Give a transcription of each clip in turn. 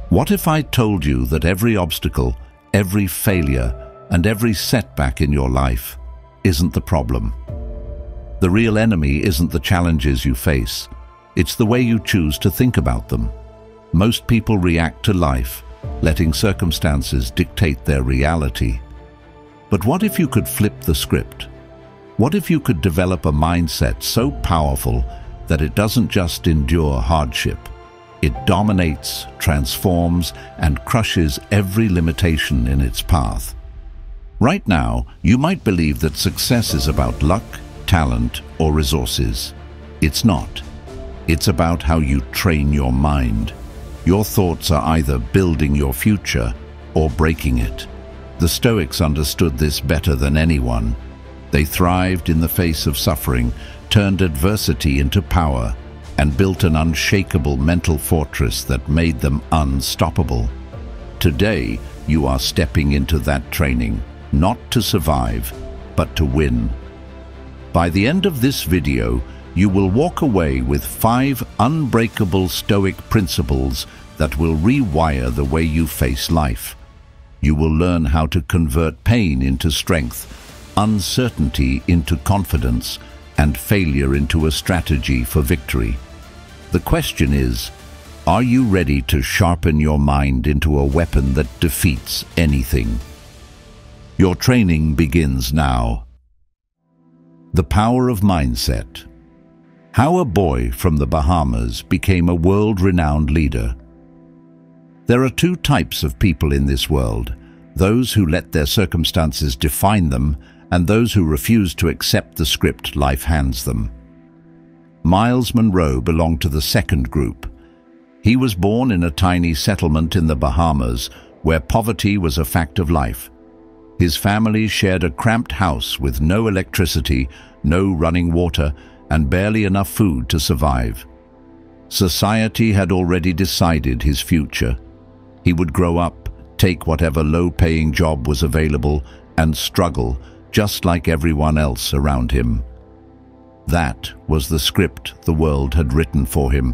What if I told you that every obstacle, every failure, and every setback in your life isn't the problem? The real enemy isn't the challenges you face, it's the way you choose to think about them. Most people react to life, letting circumstances dictate their reality. But what if you could flip the script? What if you could develop a mindset so powerful that it doesn't just endure hardship? It dominates, transforms, and crushes every limitation in its path. Right now, you might believe that success is about luck, talent, or resources. It's not. It's about how you train your mind. Your thoughts are either building your future or breaking it. The Stoics understood this better than anyone. They thrived in the face of suffering, turned adversity into power, and built an unshakable mental fortress that made them unstoppable. Today, you are stepping into that training, not to survive, but to win. By the end of this video, you will walk away with 5 unbreakable Stoic principles that will rewire the way you face life. You will learn how to convert pain into strength, uncertainty into confidence, and failure into a strategy for victory. The question is, are you ready to sharpen your mind into a weapon that defeats anything? Your training begins now. The power of mindset. How a boy from the Bahamas became a world-renowned leader. There are 2 types of people in this world: those who let their circumstances define them, and those who refuse to accept the script life hands them. Myles Munroe belonged to the second group. He was born in a tiny settlement in the Bahamas, where poverty was a fact of life. His family shared a cramped house with no electricity, no running water, and barely enough food to survive. Society had already decided his future. He would grow up, take whatever low-paying job was available, and struggle, just like everyone else around him. That was the script the world had written for him.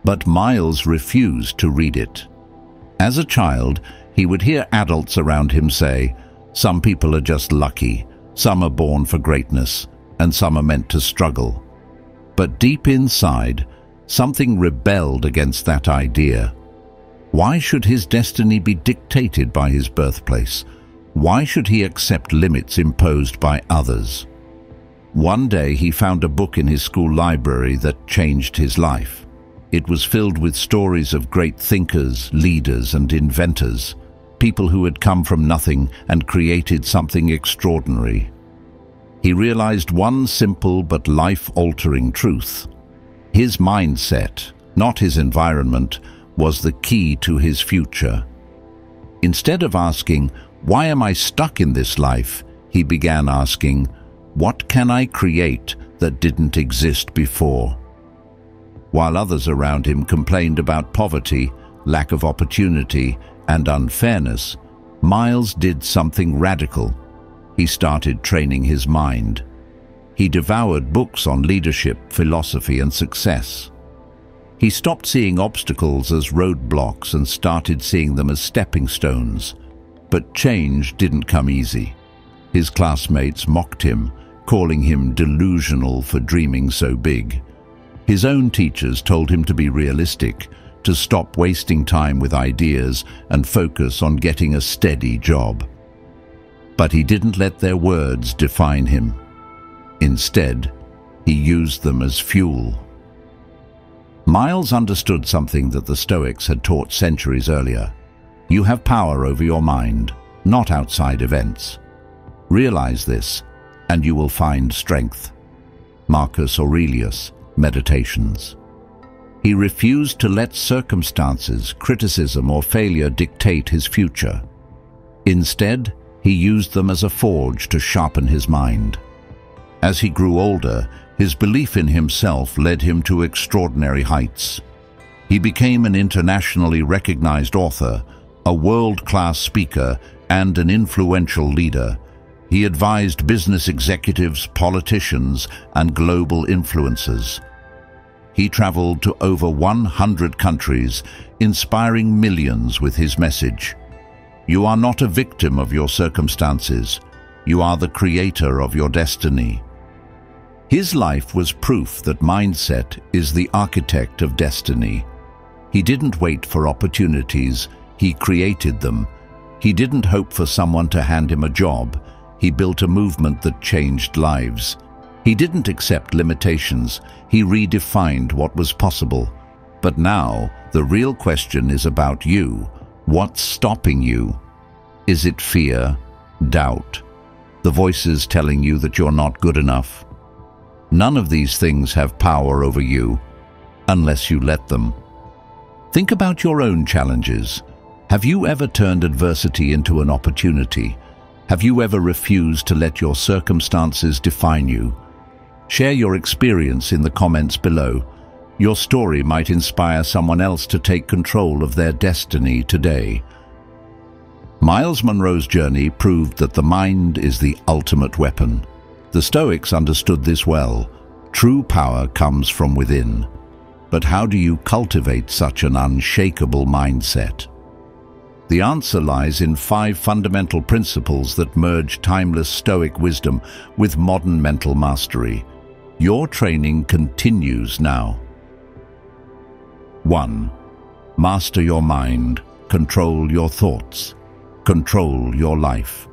But Myles refused to read it. As a child, he would hear adults around him say, "Some people are just lucky, some are born for greatness, and some are meant to struggle." But deep inside, something rebelled against that idea. Why should his destiny be dictated by his birthplace? Why should he accept limits imposed by others? One day he found a book in his school library that changed his life. It was filled with stories of great thinkers, leaders, and inventors, people who had come from nothing and created something extraordinary. He realized one simple but life-altering truth. His mindset, not his environment, was the key to his future. Instead of asking, "Why am I stuck in this life?" he began asking, "What can I create that didn't exist before?" While others around him complained about poverty, lack of opportunity, and unfairness, Myles did something radical. He started training his mind. He devoured books on leadership, philosophy, and success. He stopped seeing obstacles as roadblocks and started seeing them as stepping stones. But change didn't come easy. His classmates mocked him, calling him delusional for dreaming so big. His own teachers told him to be realistic, to stop wasting time with ideas and focus on getting a steady job. But he didn't let their words define him. Instead, he used them as fuel. Myles understood something that the Stoics had taught centuries earlier. You have power over your mind, not outside events. Realize this, and you will find strength. Marcus Aurelius, Meditations. He refused to let circumstances, criticism, or failure dictate his future. Instead, he used them as a forge to sharpen his mind. As he grew older, his belief in himself led him to extraordinary heights. He became an internationally recognized author, a world-class speaker, and an influential leader. He advised business executives, politicians, and global influencers. He traveled to over 100 countries, inspiring millions with his message. You are not a victim of your circumstances. You are the creator of your destiny. His life was proof that mindset is the architect of destiny. He didn't wait for opportunities, he created them. He didn't hope for someone to hand him a job. He built a movement that changed lives. He didn't accept limitations, he redefined what was possible. But now, the real question is about you. What's stopping you? Is it fear, doubt, the voices telling you that you're not good enough? None of these things have power over you, unless you let them. Think about your own challenges. Have you ever turned adversity into an opportunity? Have you ever refused to let your circumstances define you? Share your experience in the comments below. Your story might inspire someone else to take control of their destiny today. Myles Munroe's journey proved that the mind is the ultimate weapon. The Stoics understood this well. True power comes from within. But how do you cultivate such an unshakable mindset? The answer lies in 5 fundamental principles that merge timeless Stoic wisdom with modern mental mastery. Your training continues now. 1. Master your mind. Control your thoughts. Control your life.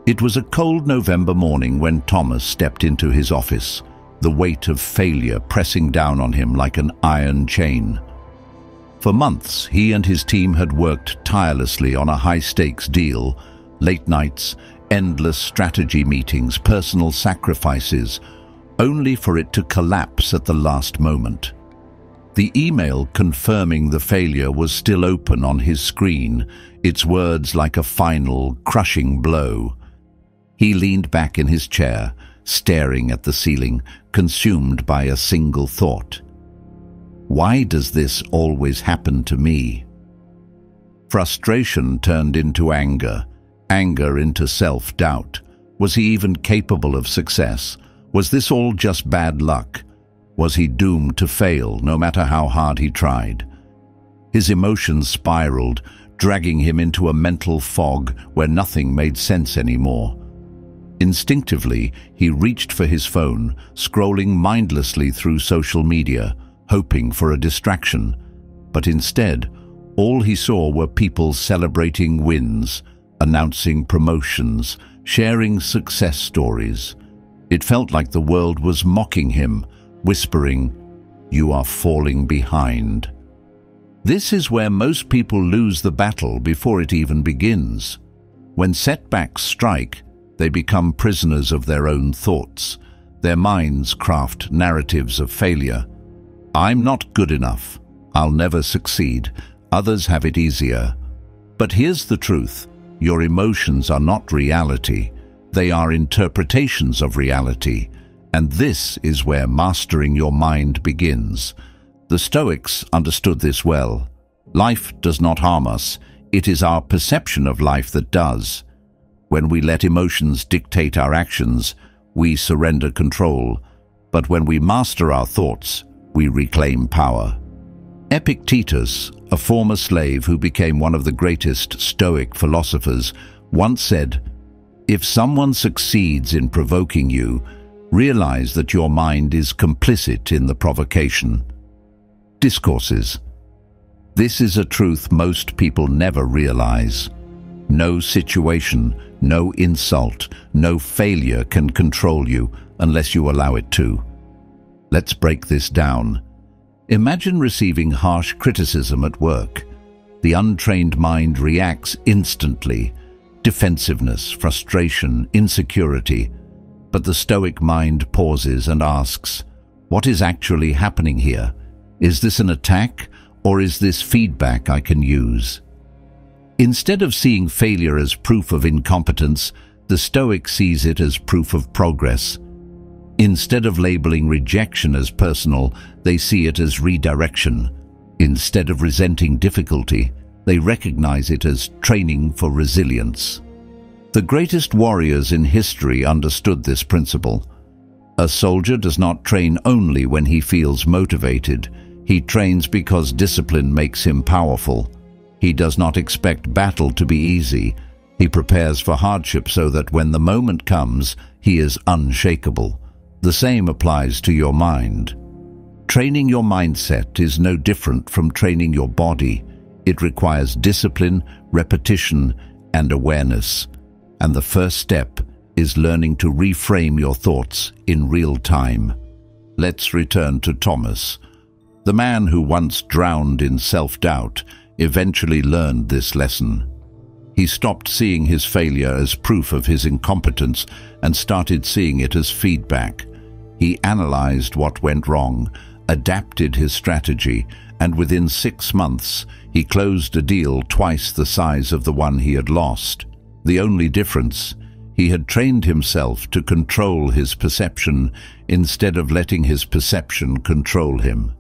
It was a cold November morning when Thomas stepped into his office, the weight of failure pressing down on him like an iron chain. For months, he and his team had worked tirelessly on a high-stakes deal, late nights, endless strategy meetings, personal sacrifices, only for it to collapse at the last moment. The email confirming the failure was still open on his screen, its words like a final, crushing blow. He leaned back in his chair, staring at the ceiling, consumed by a single thought. Why does this always happen to me? Frustration turned into anger, anger into self-doubt. Was he even capable of success? Was this all just bad luck? Was he doomed to fail, no matter how hard he tried? His emotions spiraled, dragging him into a mental fog where nothing made sense anymore. Instinctively, he reached for his phone, scrolling mindlessly through social media, hoping for a distraction. But instead, all he saw were people celebrating wins, announcing promotions, sharing success stories. It felt like the world was mocking him, whispering, "You are falling behind." This is where most people lose the battle before it even begins. When setbacks strike, they become prisoners of their own thoughts. Their minds craft narratives of failure. I'm not good enough. I'll never succeed. Others have it easier. But here's the truth. Your emotions are not reality. They are interpretations of reality. And this is where mastering your mind begins. The Stoics understood this well. Life does not harm us. It is our perception of life that does. When we let emotions dictate our actions, we surrender control. But when we master our thoughts, we reclaim power. Epictetus, a former slave who became one of the greatest Stoic philosophers, once said, "If someone succeeds in provoking you, realize that your mind is complicit in the provocation." Discourses. This is a truth most people never realize. No situation, no insult, no failure can control you unless you allow it to. Let's break this down. Imagine receiving harsh criticism at work. The untrained mind reacts instantly. Defensiveness, frustration, insecurity. But the Stoic mind pauses and asks, what is actually happening here? Is this an attack, or is this feedback I can use? Instead of seeing failure as proof of incompetence, the Stoic sees it as proof of progress. Instead of labeling rejection as personal, they see it as redirection. Instead of resenting difficulty, they recognize it as training for resilience. The greatest warriors in history understood this principle. A soldier does not train only when he feels motivated. He trains because discipline makes him powerful. He does not expect battle to be easy. He prepares for hardship so that when the moment comes, he is unshakable. The same applies to your mind. Training your mindset is no different from training your body. It requires discipline, repetition, and awareness. And the first step is learning to reframe your thoughts in real time. Let's return to Thomas. The man who once drowned in self-doubt eventually learned this lesson. He stopped seeing his failure as proof of his incompetence and started seeing it as feedback. He analyzed what went wrong, adapted his strategy, and within 6 months, he closed a deal twice the size of the one he had lost. The only difference, he had trained himself to control his perception instead of letting his perception control him.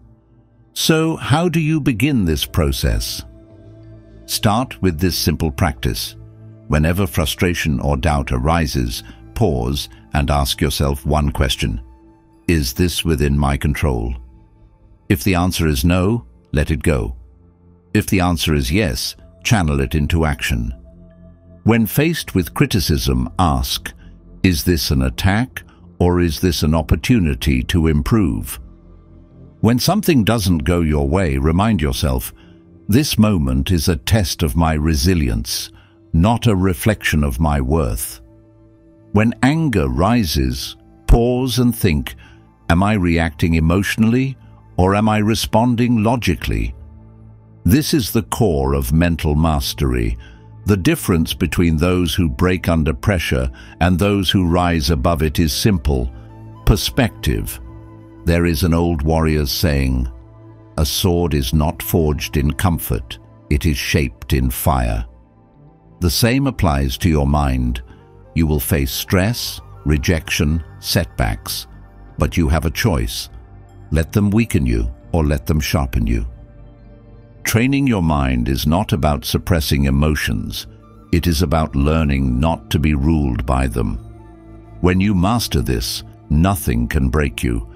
So, how do you begin this process? Start with this simple practice. Whenever frustration or doubt arises, pause and ask yourself one question. Is this within my control? If the answer is no, let it go. If the answer is yes, channel it into action. When faced with criticism, ask, is this an attack or is this an opportunity to improve? When something doesn't go your way, remind yourself, this moment is a test of my resilience, not a reflection of my worth. When anger rises, pause and think, am I reacting emotionally or am I responding logically? This is the core of mental mastery. The difference between those who break under pressure and those who rise above it is simple: perspective. There is an old warrior's saying, a sword is not forged in comfort, it is shaped in fire. The same applies to your mind. You will face stress, rejection, setbacks, but you have a choice. Let them weaken you or let them sharpen you. Training your mind is not about suppressing emotions. It is about learning not to be ruled by them. When you master this, nothing can break you.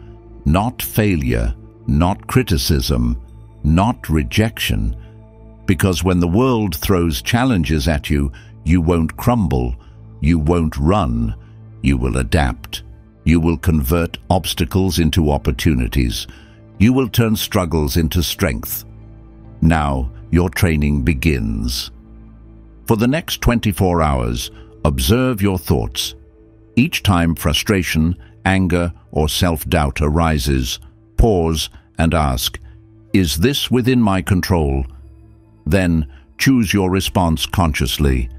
Not failure, not criticism, not rejection. Because when the world throws challenges at you, you won't crumble, you won't run, you will adapt. You will convert obstacles into opportunities. You will turn struggles into strength. Now, your training begins. For the next 24 hours, observe your thoughts. Each time frustration, anger, or self-doubt arises, pause and ask, is this within my control? Then, choose your response consciously.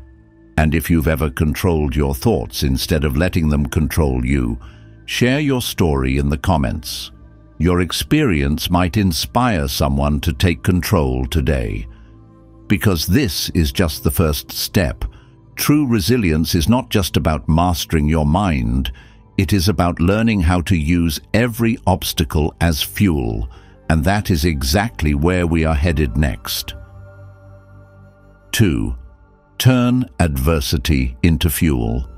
And if you've ever controlled your thoughts instead of letting them control you, share your story in the comments. Your experience might inspire someone to take control today. Because this is just the first step. True resilience is not just about mastering your mind, it is about learning how to use every obstacle as fuel, and that is exactly where we are headed next. 2. Turn adversity into fuel.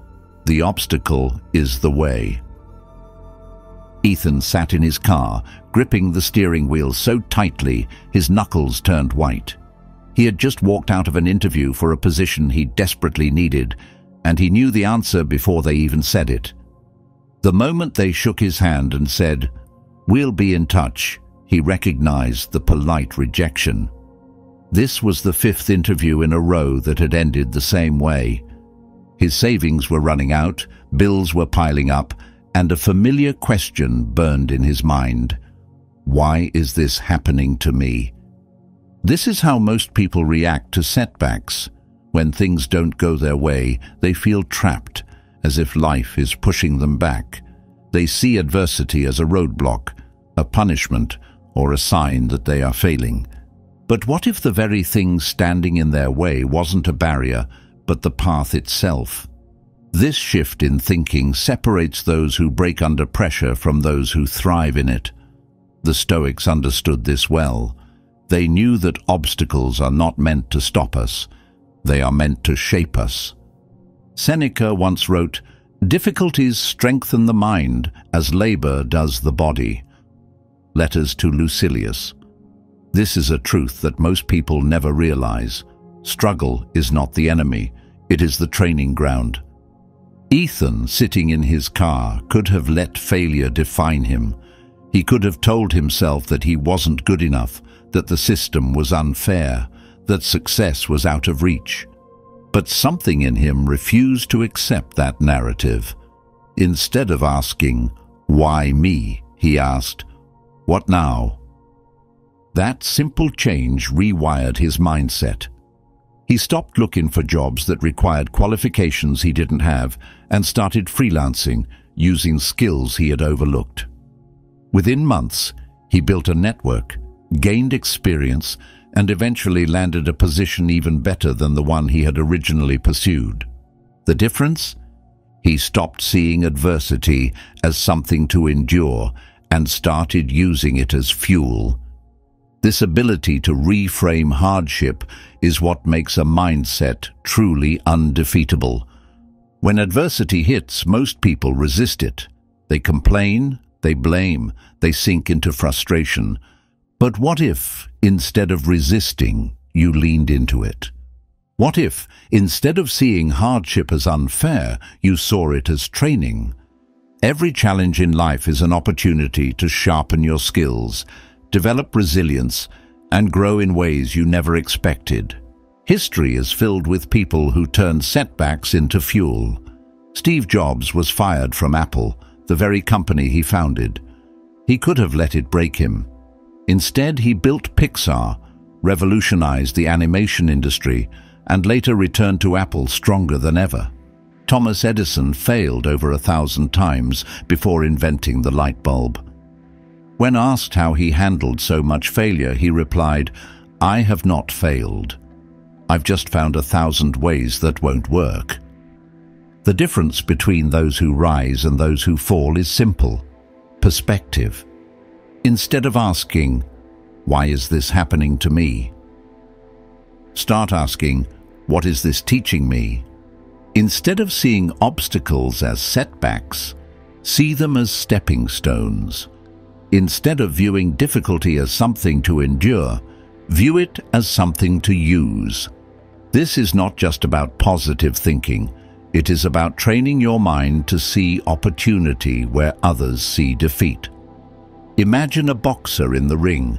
The obstacle is the way. Ethan sat in his car, gripping the steering wheel so tightly his knuckles turned white. He had just walked out of an interview for a position he desperately needed, and he knew the answer before they even said it. The moment they shook his hand and said, "We'll be in touch," he recognized the polite rejection. This was the 5th interview in a row that had ended the same way. His savings were running out, bills were piling up, and a familiar question burned in his mind. Why is this happening to me? This is how most people react to setbacks. When things don't go their way, they feel trapped, as if life is pushing them back. They see adversity as a roadblock, a punishment, or a sign that they are failing. But what if the very thing standing in their way wasn't a barrier, but the path itself? This shift in thinking separates those who break under pressure from those who thrive in it. The Stoics understood this well. They knew that obstacles are not meant to stop us. They are meant to shape us. Seneca once wrote, Difficulties strengthen the mind as labor does the body. Letters to Lucilius. This is a truth that most people never realize. Struggle is not the enemy, it is the training ground. Ethan, sitting in his car, could have let failure define him. He could have told himself that he wasn't good enough, that the system was unfair, that success was out of reach. But something in him refused to accept that narrative. Instead of asking, "Why me?" he asked, "What now?" That simple change rewired his mindset. He stopped looking for jobs that required qualifications he didn't have and started freelancing, using skills he had overlooked. Within months, he built a network, gained experience, and eventually landed a position even better than the one he had originally pursued. The difference? He stopped seeing adversity as something to endure and started using it as fuel. This ability to reframe hardship is what makes a mindset truly undefeatable. When adversity hits, most people resist it. They complain, they blame, they sink into frustration. But what if, instead of resisting, you leaned into it? What if, instead of seeing hardship as unfair, you saw it as training? Every challenge in life is an opportunity to sharpen your skills, develop resilience, and grow in ways you never expected. History is filled with people who turned setbacks into fuel. Steve Jobs was fired from Apple, the very company he founded. He could have let it break him. Instead, he built Pixar, revolutionized the animation industry, and later returned to Apple stronger than ever. Thomas Edison failed over 1,000 times before inventing the light bulb. When asked how he handled so much failure, he replied, "I have not failed. I've just found 1,000 ways that won't work." The difference between those who rise and those who fall is simple: perspective. Instead of asking, "Why is this happening to me?" start asking, "What is this teaching me?" Instead of seeing obstacles as setbacks, see them as stepping stones. Instead of viewing difficulty as something to endure, view it as something to use. This is not just about positive thinking. It is about training your mind to see opportunity where others see defeat. Imagine a boxer in the ring.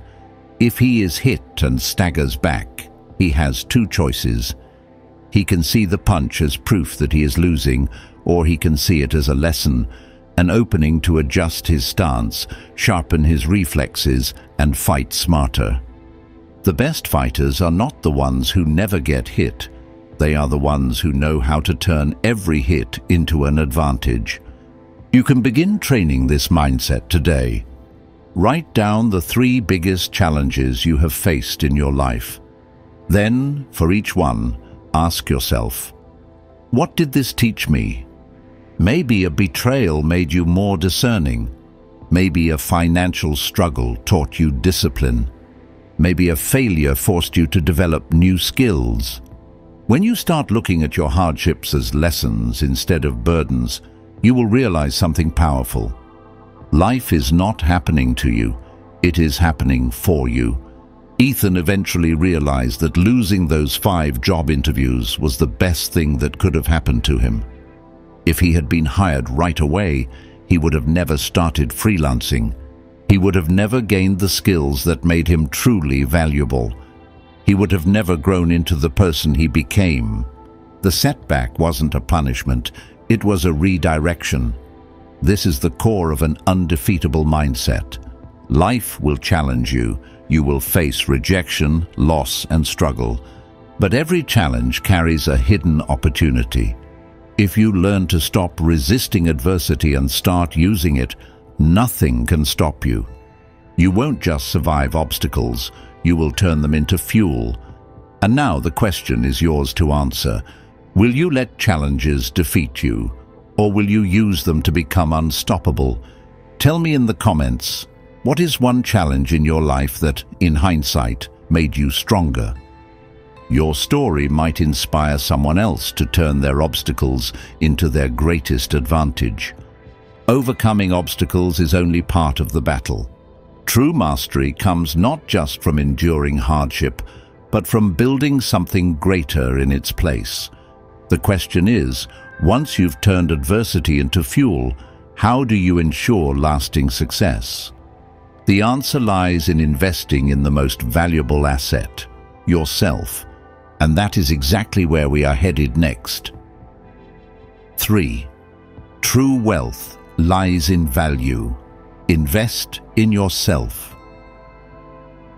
If he is hit and staggers back, he has two choices. He can see the punch as proof that he is losing, or he can see it as a lesson, an opening to adjust his stance, sharpen his reflexes, and fight smarter. The best fighters are not the ones who never get hit. They are the ones who know how to turn every hit into an advantage. You can begin training this mindset today. Write down the 3 biggest challenges you have faced in your life. Then, for each one, ask yourself, what did this teach me? Maybe a betrayal made you more discerning. Maybe a financial struggle taught you discipline. Maybe a failure forced you to develop new skills. When you start looking at your hardships as lessons instead of burdens, you will realize something powerful. Life is not happening to you, it is happening for you. Ethan eventually realized that losing those 5 job interviews was the best thing that could have happened to him. If he had been hired right away, he would have never started freelancing. He would have never gained the skills that made him truly valuable. He would have never grown into the person he became. The setback wasn't a punishment, it was a redirection. This is the core of an undefeatable mindset. Life will challenge you. You will face rejection, loss, and struggle. But every challenge carries a hidden opportunity. If you learn to stop resisting adversity and start using it, nothing can stop you. You won't just survive obstacles, you will turn them into fuel. And now the question is yours to answer. Will you let challenges defeat you, or will you use them to become unstoppable? Tell me in the comments, what is one challenge in your life that, in hindsight, made you stronger? Your story might inspire someone else to turn their obstacles into their greatest advantage. Overcoming obstacles is only part of the battle. True mastery comes not just from enduring hardship, but from building something greater in its place. The question is, once you've turned adversity into fuel, how do you ensure lasting success? The answer lies in investing in the most valuable asset, yourself, and that is exactly where we are headed next. 3. True wealth lies in value. Invest in yourself.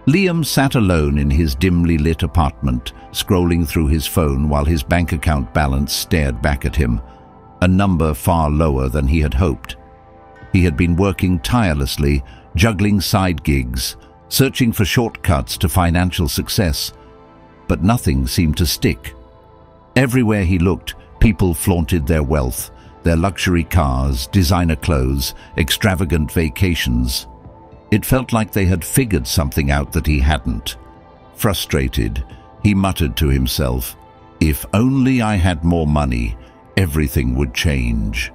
Liam sat alone in his dimly lit apartment, scrolling through his phone while his bank account balance stared back at him, a number far lower than he had hoped. He had been working tirelessly, juggling side gigs, searching for shortcuts to financial success, but nothing seemed to stick. Everywhere he looked, people flaunted their wealth, their luxury cars, designer clothes, extravagant vacations. It felt like they had figured something out that he hadn't. Frustrated, he muttered to himself, "If only I had more money, everything would change."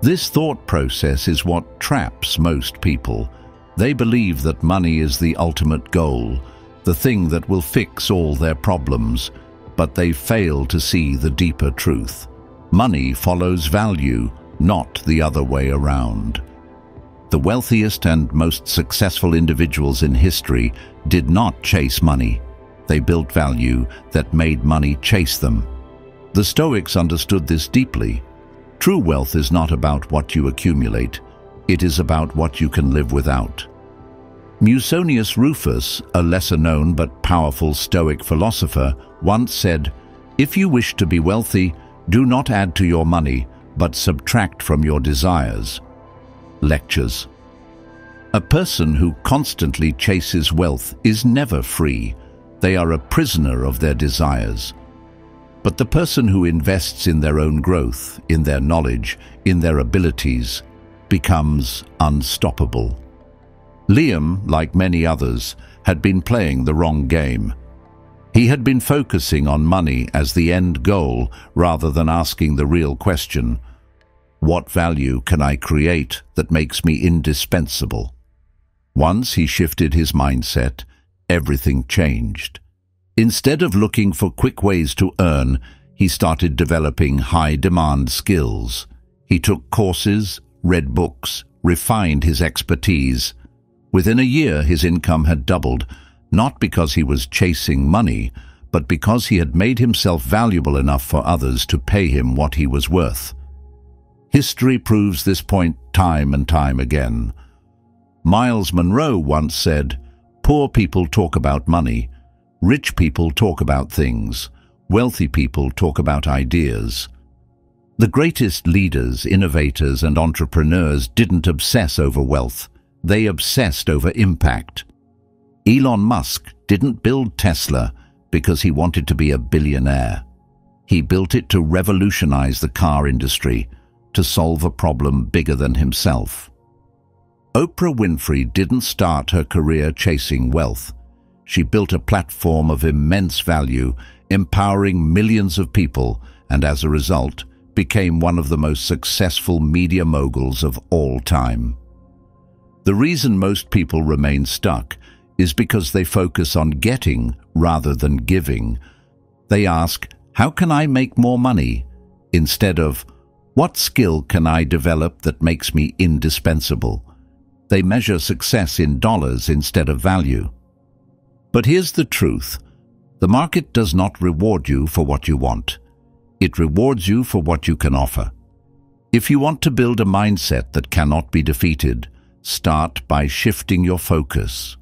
This thought process is what traps most people. They believe that money is the ultimate goal, the thing that will fix all their problems, but they fail to see the deeper truth. Money follows value, not the other way around. The wealthiest and most successful individuals in history did not chase money. They built value that made money chase them. The Stoics understood this deeply. True wealth is not about what you accumulate. It is about what you can live without. Musonius Rufus, a lesser-known but powerful Stoic philosopher, once said, "If you wish to be wealthy, do not add to your money, but subtract from your desires." Lectures. A person who constantly chases wealth is never free. They are a prisoner of their desires. But the person who invests in their own growth, in their knowledge, in their abilities, becomes unstoppable. Liam, like many others, had been playing the wrong game. He had been focusing on money as the end goal rather than asking the real question, what value can I create that makes me indispensable? Once he shifted his mindset, everything changed. Instead of looking for quick ways to earn, he started developing high-demand skills. He took courses, read books, refined his expertise. Within a year, his income had doubled, not because he was chasing money, but because he had made himself valuable enough for others to pay him what he was worth. History proves this point time and time again. Miles Monroe once said, "Poor people talk about money. Rich people talk about things. Wealthy people talk about ideas." The greatest leaders, innovators, and entrepreneurs didn't obsess over wealth. They obsessed over impact. Elon Musk didn't build Tesla because he wanted to be a billionaire. He built it to revolutionize the car industry, to solve a problem bigger than himself. Oprah Winfrey didn't start her career chasing wealth. She built a platform of immense value, empowering millions of people, and as a result, became one of the most successful media moguls of all time. The reason most people remain stuck is because they focus on getting rather than giving. They ask, "How can I make more money?" instead of, "What skill can I develop that makes me indispensable?" They measure success in dollars instead of value. But here's the truth. The market does not reward you for what you want. It rewards you for what you can offer. If you want to build a mindset that cannot be defeated, start by shifting your focus.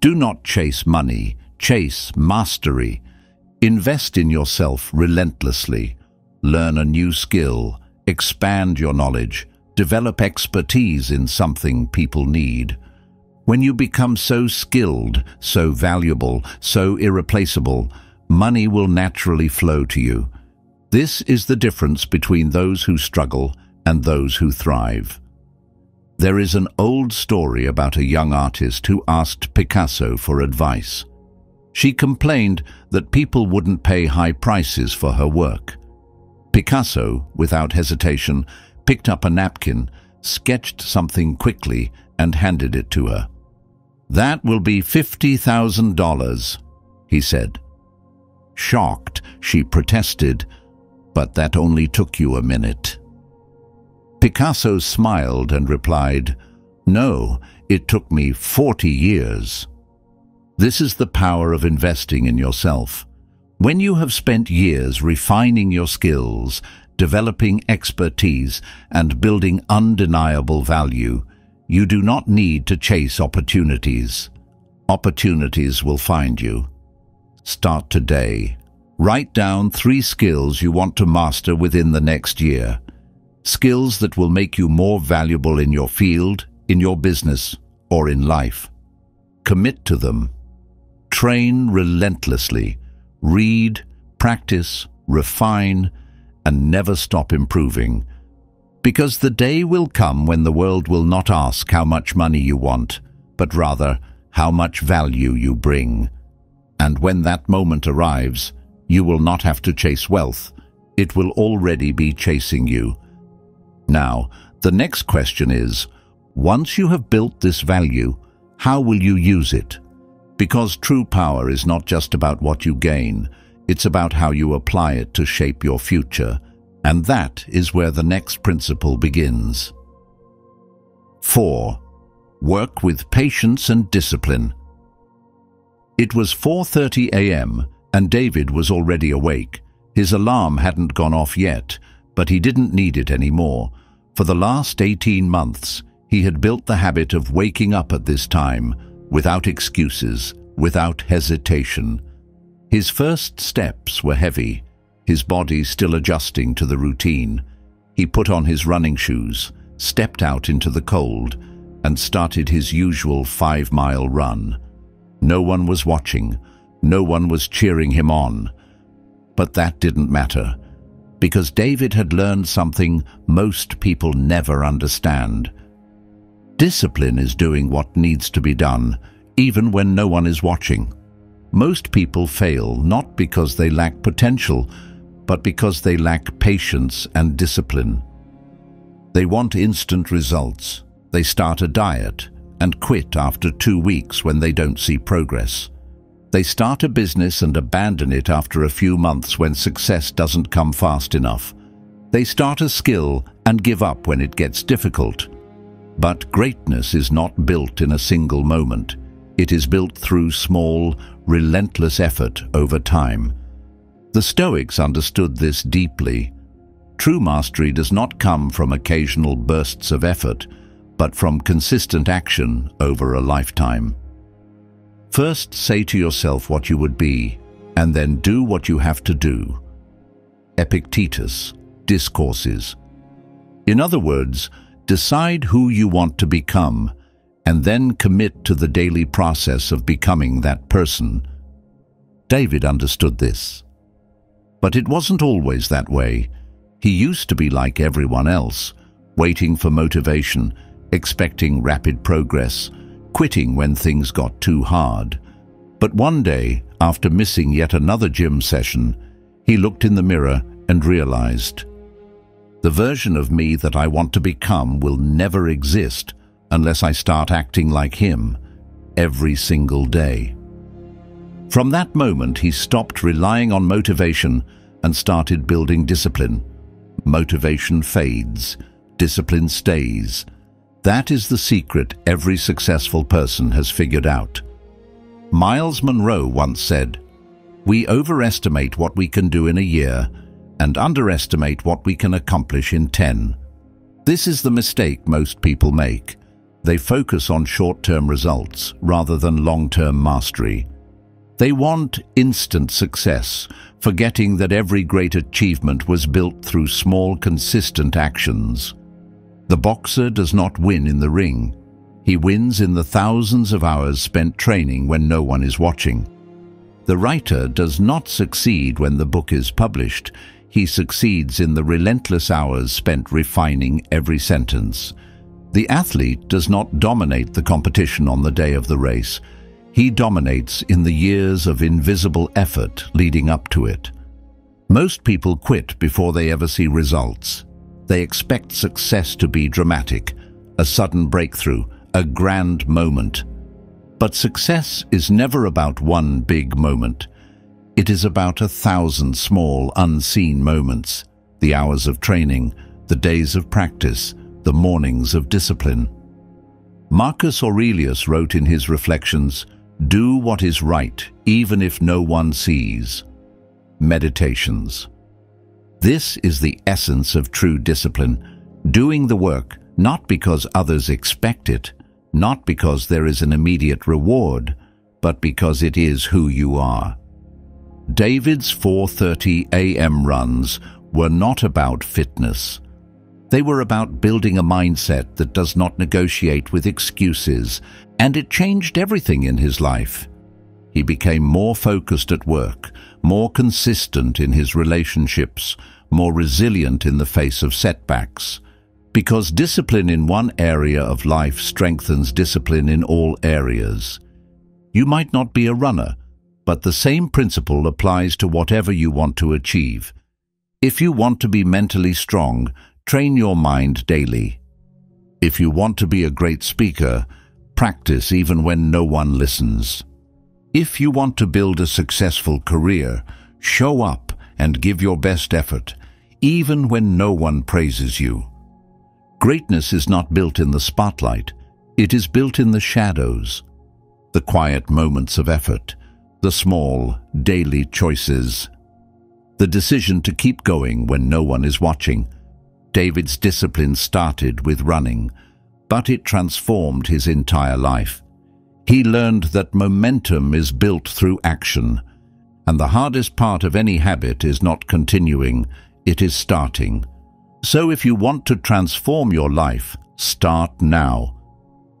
Do not chase money, chase mastery. Invest in yourself relentlessly. Learn a new skill, expand your knowledge, develop expertise in something people need. When you become so skilled, so valuable, so irreplaceable, money will naturally flow to you. This is the difference between those who struggle and those who thrive. There is an old story about a young artist who asked Picasso for advice. She complained that people wouldn't pay high prices for her work. Picasso, without hesitation, picked up a napkin, sketched something quickly, and handed it to her. "That will be $50,000, he said. Shocked, she protested, "But that only took you a minute." Picasso smiled and replied, "No, it took me 40 years. This is the power of investing in yourself. When you have spent years refining your skills, developing expertise, and building undeniable value, you do not need to chase opportunities. Opportunities will find you. Start today. Write down 3 skills you want to master within the next year. Skills that will make you more valuable in your field, in your business, or in life. Commit to them. Train relentlessly. Read, practice, refine, and never stop improving. Because the day will come when the world will not ask how much money you want, but rather how much value you bring. And when that moment arrives, you will not have to chase wealth. It will already be chasing you. Now, the next question is, once you have built this value, how will you use it? Because true power is not just about what you gain, it's about how you apply it to shape your future. And that is where the next principle begins. 4. Work with patience and discipline. It was 4:30 a.m. and David was already awake. His alarm hadn't gone off yet, but he didn't need it anymore. For the last 18 months, he had built the habit of waking up at this time, without excuses, without hesitation. His first steps were heavy, his body still adjusting to the routine. He put on his running shoes, stepped out into the cold, and started his usual 5-mile run. No one was watching, no one was cheering him on. But that didn't matter, because David had learned something most people never understand. Discipline is doing what needs to be done, even when no one is watching. Most people fail not because they lack potential, but because they lack patience and discipline. They want instant results. They start a diet and quit after 2 weeks when they don't see progress. They start a business and abandon it after a few months when success doesn't come fast enough. They start a skill and give up when it gets difficult. But greatness is not built in a single moment. It is built through small, relentless effort over time. The Stoics understood this deeply. True mastery does not come from occasional bursts of effort, but from consistent action over a lifetime. First, say to yourself what you would be, and then do what you have to do. Epictetus, Discourses. In other words, decide who you want to become, and then commit to the daily process of becoming that person. David understood this. But it wasn't always that way. He used to be like everyone else, waiting for motivation, expecting rapid progress, quitting when things got too hard. But one day, after missing yet another gym session, he looked in the mirror and realized, the version of me that I want to become will never exist unless I start acting like him every single day. From that moment, he stopped relying on motivation and started building discipline. Motivation fades, discipline stays. That is the secret every successful person has figured out. Miles Monroe once said, "We overestimate what we can do in a year and underestimate what we can accomplish in 10. This is the mistake most people make. They focus on short-term results rather than long-term mastery. They want instant success, forgetting that every great achievement was built through small, consistent actions. The boxer does not win in the ring. He wins in the thousands of hours spent training when no one is watching. The writer does not succeed when the book is published. He succeeds in the relentless hours spent refining every sentence. The athlete does not dominate the competition on the day of the race. He dominates in the years of invisible effort leading up to it. Most people quit before they ever see results. They expect success to be dramatic, a sudden breakthrough, a grand moment. But success is never about one big moment. It is about 1,000 small, unseen moments, the hours of training, the days of practice, the mornings of discipline. Marcus Aurelius wrote in his Reflections, "Do what is right, even if no one sees." Meditations. This is the essence of true discipline, doing the work not because others expect it, not because there is an immediate reward, but because it is who you are. David's 4:30 a.m. runs were not about fitness. They were about building a mindset that does not negotiate with excuses, and it changed everything in his life. He became more focused at work, more consistent in his relationships, more resilient in the face of setbacks. Because discipline in one area of life strengthens discipline in all areas. You might not be a runner, but the same principle applies to whatever you want to achieve. If you want to be mentally strong, train your mind daily. If you want to be a great speaker, practice even when no one listens. If you want to build a successful career, show up and give your best effort, even when no one praises you. Greatness is not built in the spotlight, it is built in the shadows. The quiet moments of effort, the small, daily choices. The decision to keep going when no one is watching. David's discipline started with running, but it transformed his entire life. He learned that momentum is built through action, and the hardest part of any habit is not continuing, it is starting. So if you want to transform your life, start now.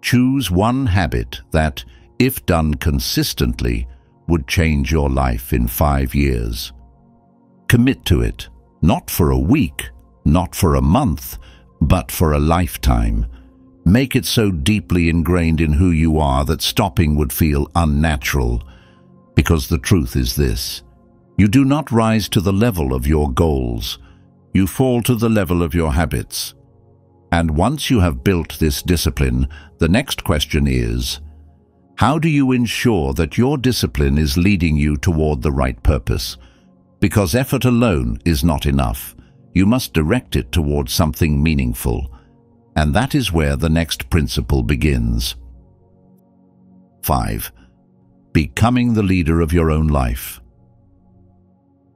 Choose one habit that, if done consistently, would change your life in 5 years. Commit to it, not for a week, not for a month, but for a lifetime. Make it so deeply ingrained in who you are that stopping would feel unnatural. Because the truth is this: you do not rise to the level of your goals. You fall to the level of your habits. And once you have built this discipline, the next question is, how do you ensure that your discipline is leading you toward the right purpose? Because effort alone is not enough. You must direct it towards something meaningful. And that is where the next principle begins. 5. Becoming the leader of your own life.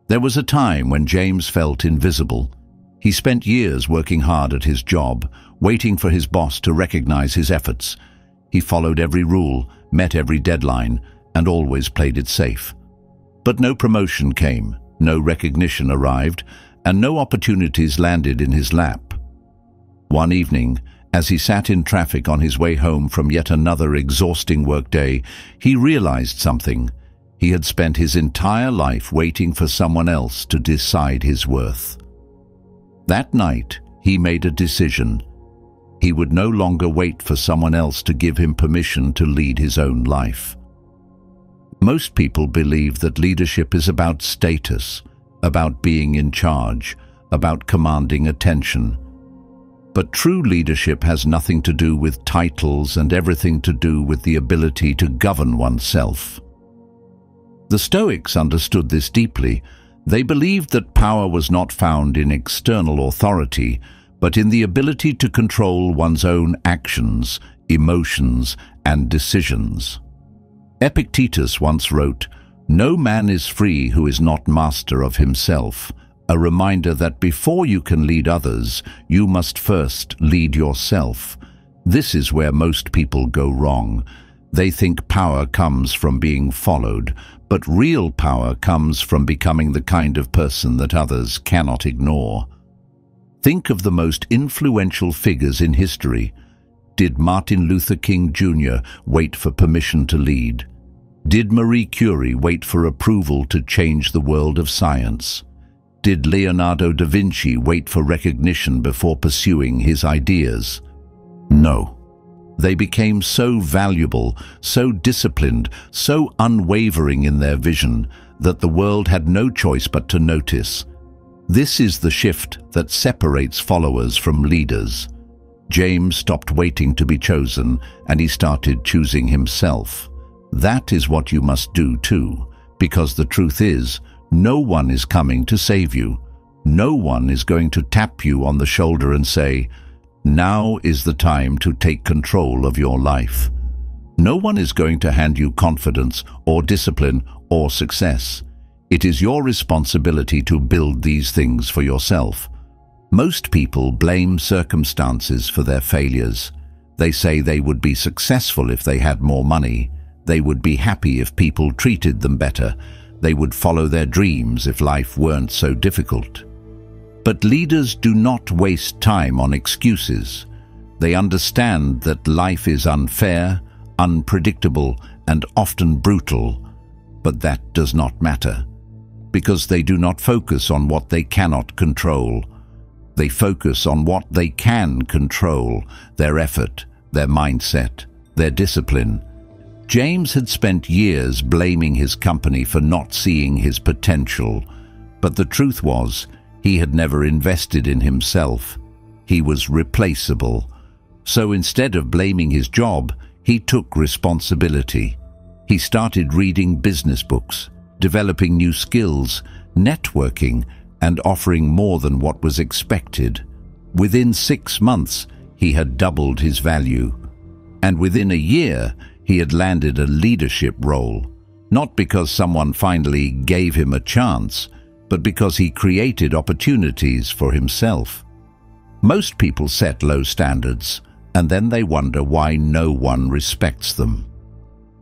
There was a time when James felt invisible. He spent years working hard at his job, waiting for his boss to recognize his efforts. He followed every rule, met every deadline, and always played it safe. But no promotion came, no recognition arrived, and no opportunities landed in his lap. One evening, as he sat in traffic on his way home from yet another exhausting workday, he realized something. He had spent his entire life waiting for someone else to decide his worth. That night, he made a decision. He would no longer wait for someone else to give him permission to lead his own life. Most people believe that leadership is about status, about being in charge, about commanding attention. But true leadership has nothing to do with titles and everything to do with the ability to govern oneself. The Stoics understood this deeply. They believed that power was not found in external authority, but in the ability to control one's own actions, emotions, and decisions. Epictetus once wrote, "No man is free who is not master of himself," a reminder that before you can lead others, you must first lead yourself. This is where most people go wrong. They think power comes from being followed, but real power comes from becoming the kind of person that others cannot ignore. Think of the most influential figures in history. Did Martin Luther King Jr. wait for permission to lead? Did Marie Curie wait for approval to change the world of science? Did Leonardo da Vinci wait for recognition before pursuing his ideas? No. They became so valuable, so disciplined, so unwavering in their vision that the world had no choice but to notice. This is the shift that separates followers from leaders. James stopped waiting to be chosen, and he started choosing himself. That is what you must do too, because the truth is, no one is coming to save you. No one is going to tap you on the shoulder and say, "Now is the time to take control of your life." No one is going to hand you confidence or discipline or success. It is your responsibility to build these things for yourself. Most people blame circumstances for their failures. They say they would be successful if they had more money. They would be happy if people treated them better. They would follow their dreams if life weren't so difficult. But leaders do not waste time on excuses. They understand that life is unfair, unpredictable, and often brutal. But that does not matter, because they do not focus on what they cannot control. They focus on what they can control: their effort, their mindset, their discipline. James had spent years blaming his company for not seeing his potential, but the truth was, he had never invested in himself. He was replaceable. So instead of blaming his job, he took responsibility. He started reading business books, developing new skills, networking, and offering more than what was expected. Within 6 months, he had doubled his value. And within a year, he had landed a leadership role, not because someone finally gave him a chance, but because he created opportunities for himself. Most people set low standards, and then they wonder why no one respects them.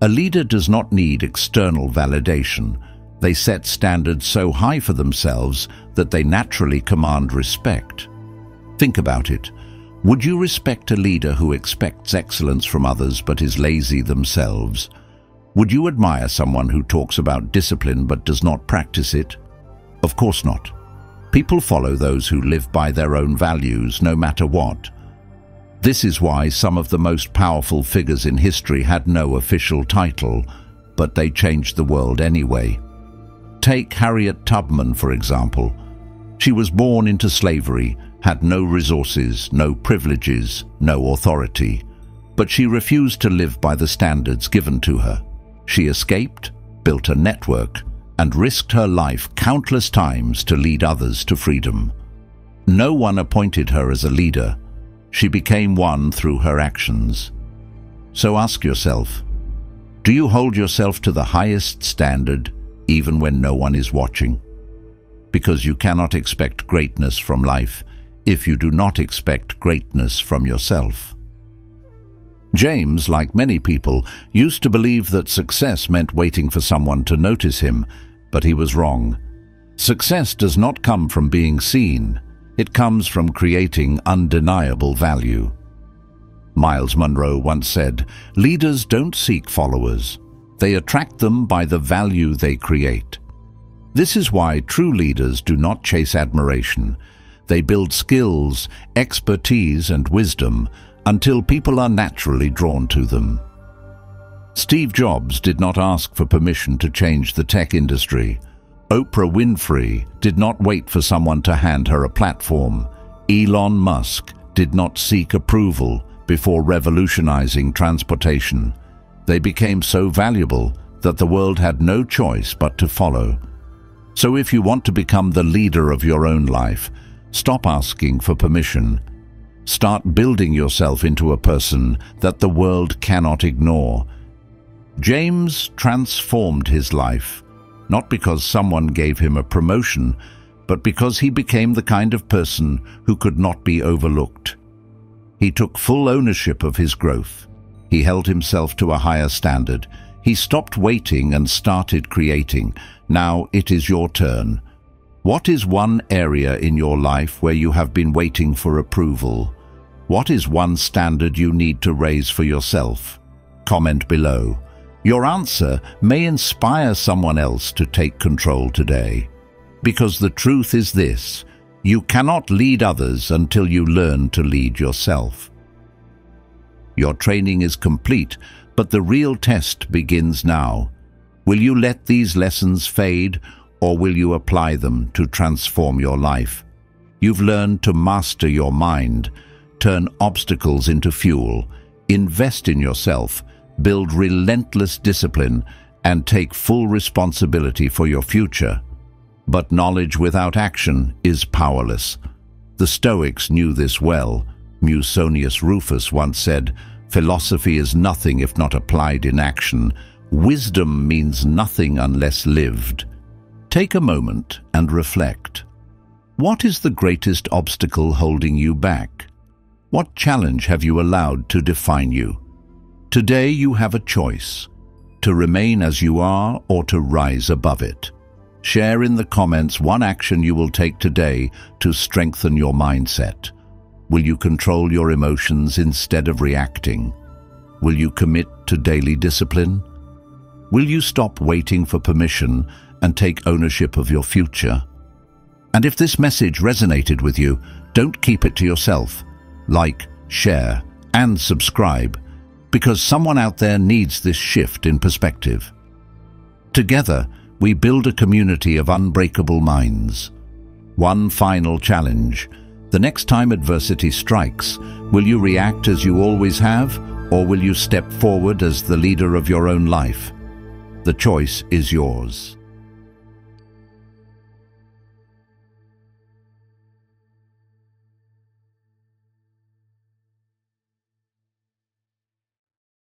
A leader does not need external validation. They set standards so high for themselves that they naturally command respect. Think about it. Would you respect a leader who expects excellence from others but is lazy themselves? Would you admire someone who talks about discipline but does not practice it? Of course not. People follow those who live by their own values, no matter what. This is why some of the most powerful figures in history had no official title, but they changed the world anyway. Take Harriet Tubman, for example. She was born into slavery, had no resources, no privileges, no authority. But she refused to live by the standards given to her. She escaped, built a network, and risked her life countless times to lead others to freedom. No one appointed her as a leader. She became one through her actions. So ask yourself, do you hold yourself to the highest standard even when no one is watching? Because you cannot expect greatness from life if you do not expect greatness from yourself. James, like many people, used to believe that success meant waiting for someone to notice him, but he was wrong. Success does not come from being seen. It comes from creating undeniable value. Miles Monroe once said, "Leaders don't seek followers. They attract them by the value they create." This is why true leaders do not chase admiration. They build skills, expertise, and wisdom until people are naturally drawn to them. Steve Jobs did not ask for permission to change the tech industry. Oprah Winfrey did not wait for someone to hand her a platform. Elon Musk did not seek approval before revolutionizing transportation. They became so valuable that the world had no choice but to follow. So if you want to become the leader of your own life, stop asking for permission. Start building yourself into a person that the world cannot ignore. James transformed his life, not because someone gave him a promotion, but because he became the kind of person who could not be overlooked. He took full ownership of his growth. He held himself to a higher standard. He stopped waiting and started creating. Now it is your turn. What is one area in your life where you have been waiting for approval? What is one standard you need to raise for yourself? Comment below. Your answer may inspire someone else to take control today. Because the truth is this: you cannot lead others until you learn to lead yourself. Your training is complete, but the real test begins now. Will you let these lessons fade, or will you apply them to transform your life? You've learned to master your mind, turn obstacles into fuel, invest in yourself, build relentless discipline, and take full responsibility for your future. But knowledge without action is powerless. The Stoics knew this well. Musonius Rufus once said, "Philosophy is nothing if not applied in action. Wisdom means nothing unless lived." Take a moment and reflect. What is the greatest obstacle holding you back? What challenge have you allowed to define you? Today you have a choice: to remain as you are or to rise above it. Share in the comments one action you will take today to strengthen your mindset. Will you control your emotions instead of reacting? Will you commit to daily discipline? Will you stop waiting for permission and take ownership of your future? And if this message resonated with you, don't keep it to yourself. Like, share, and subscribe, because someone out there needs this shift in perspective. Together, we build a community of unbreakable minds. One final challenge: the next time adversity strikes, will you react as you always have, or will you step forward as the leader of your own life? The choice is yours.